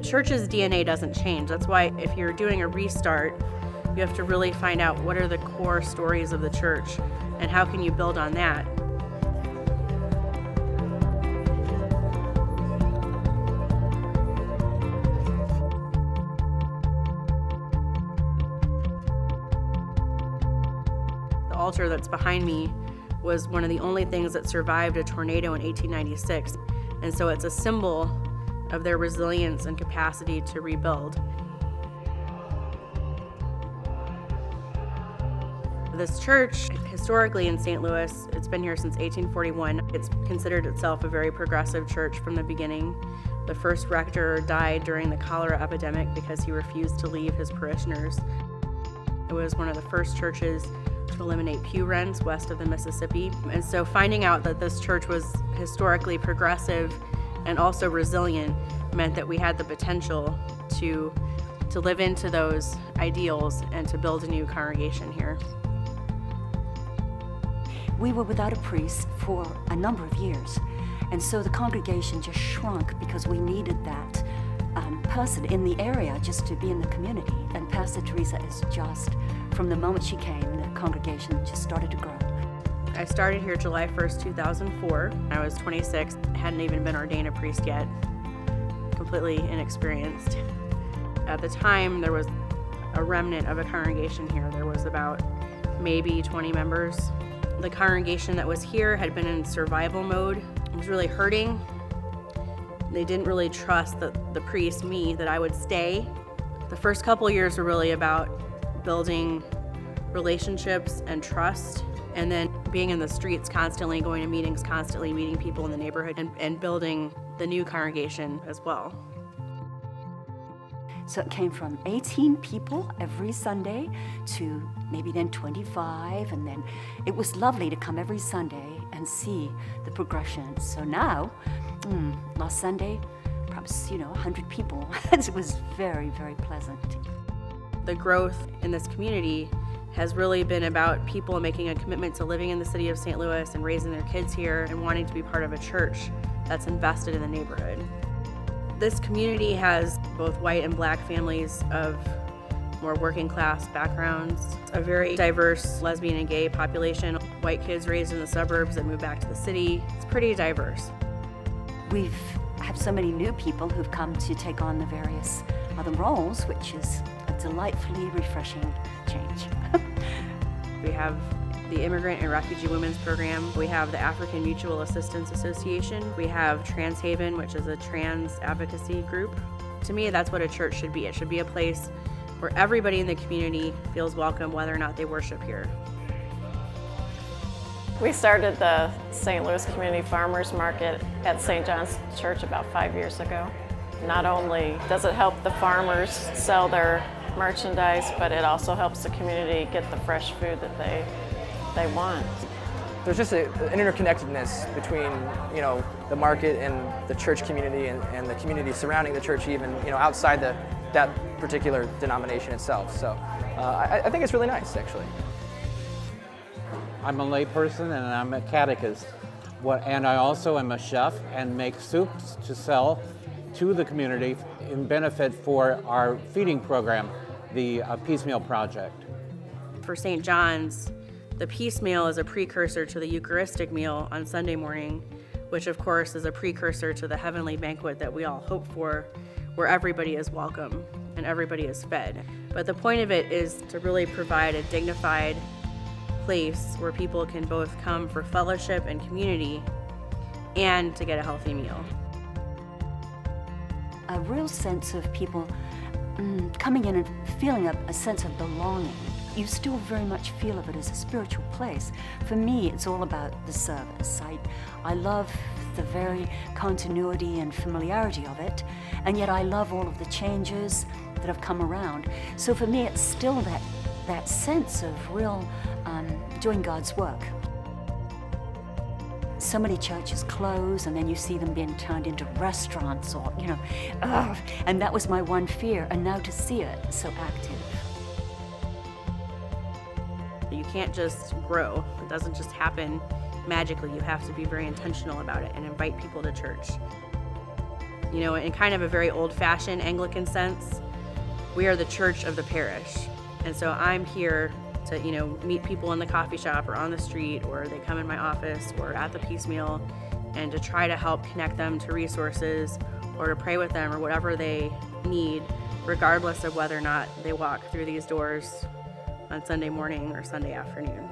church's DNA doesn't change. That's why if you're doing a restart, you have to really find out what are the core stories of the church and how can you build on that. The altar that's behind me was one of the only things that survived a tornado in 1896. And so it's a symbol of their resilience and capacity to rebuild. This church, historically in St. Louis, it's been here since 1841. It's considered itself a very progressive church from the beginning. The first rector died during the cholera epidemic because he refused to leave his parishioners. It was one of the first churches to eliminate pew rents west of the Mississippi. And so finding out that this church was historically progressive and also resilient meant that we had the potential to live into those ideals and to build a new congregation here. We were without a priest for a number of years, and so the congregation just shrunk because we needed that person in the area just to be in the community. And Pastor Theresa is just, from the moment she came, the congregation just started to grow. I started here July 1st, 2004. I was 26, hadn't even been ordained a priest yet, completely inexperienced. At the time, there was a remnant of a congregation here. There was about maybe 20 members. The congregation that was here had been in survival mode. It was really hurting. They didn't really trust the priest, me, that I would stay. The first couple of years were really about building relationships and trust, and then being in the streets constantly, going to meetings constantly, meeting people in the neighborhood, and building the new congregation as well. So it came from 18 people every Sunday to maybe then 25, and then it was lovely to come every Sunday and see the progression. So now, last Sunday, perhaps 100 people. It was very, very pleasant. The growth in this community has really been about people making a commitment to living in the city of St. Louis and raising their kids here and wanting to be part of a church that's invested in the neighborhood. This community has both white and black families of more working class backgrounds, a very diverse lesbian and gay population, white kids raised in the suburbs that move back to the city. It's pretty diverse. We have so many new people who've come to take on the various other roles, which is a delightfully refreshing change. We have the Immigrant and Refugee Women's Program. We have the African Mutual Assistance Association. We have Trans Haven, which is a trans advocacy group. To me, that's what a church should be. It should be a place where everybody in the community feels welcome, whether or not they worship here. We started the St. Louis Community Farmers Market at St. John's Church about 5 years ago. Not only does it help the farmers sell their merchandise, but it also helps the community get the fresh food that they want. There's just an interconnectedness between, the market and the church community and the community surrounding the church, even, outside that particular denomination itself. So I think it's really nice, actually. I'm a lay person and I'm a catechist. And I also am a chef and make soups to sell to the community in benefit for our feeding program, the Peace Meal Project. For St. John's, the Peace Meal is a precursor to the Eucharistic meal on Sunday morning, which of course is a precursor to the heavenly banquet that we all hope for, where everybody is welcome and everybody is fed. But the point of it is to really provide a dignified place where people can both come for fellowship and community and to get a healthy meal. A real sense of people coming in and feeling a sense of belonging. You still very much feel of it as a spiritual place. For me, it's all about the service. I love the very continuity and familiarity of it, and yet I love all of the changes that have come around. So for me, it's still that sense of real doing God's work. So many churches close, and then you see them being turned into restaurants or, and that was my one fear, and now to see it so active. You can't just grow. It doesn't just happen magically. You have to be very intentional about it and invite people to church. You know, in kind of a very old-fashioned Anglican sense, we are the church of the parish. And so I'm here to, you know, meet people in the coffee shop or on the street, or they come in my office or at the peace meal, and to try to help connect them to resources or to pray with them or whatever they need, regardless of whether or not they walk through these doors on Sunday morning or Sunday afternoon.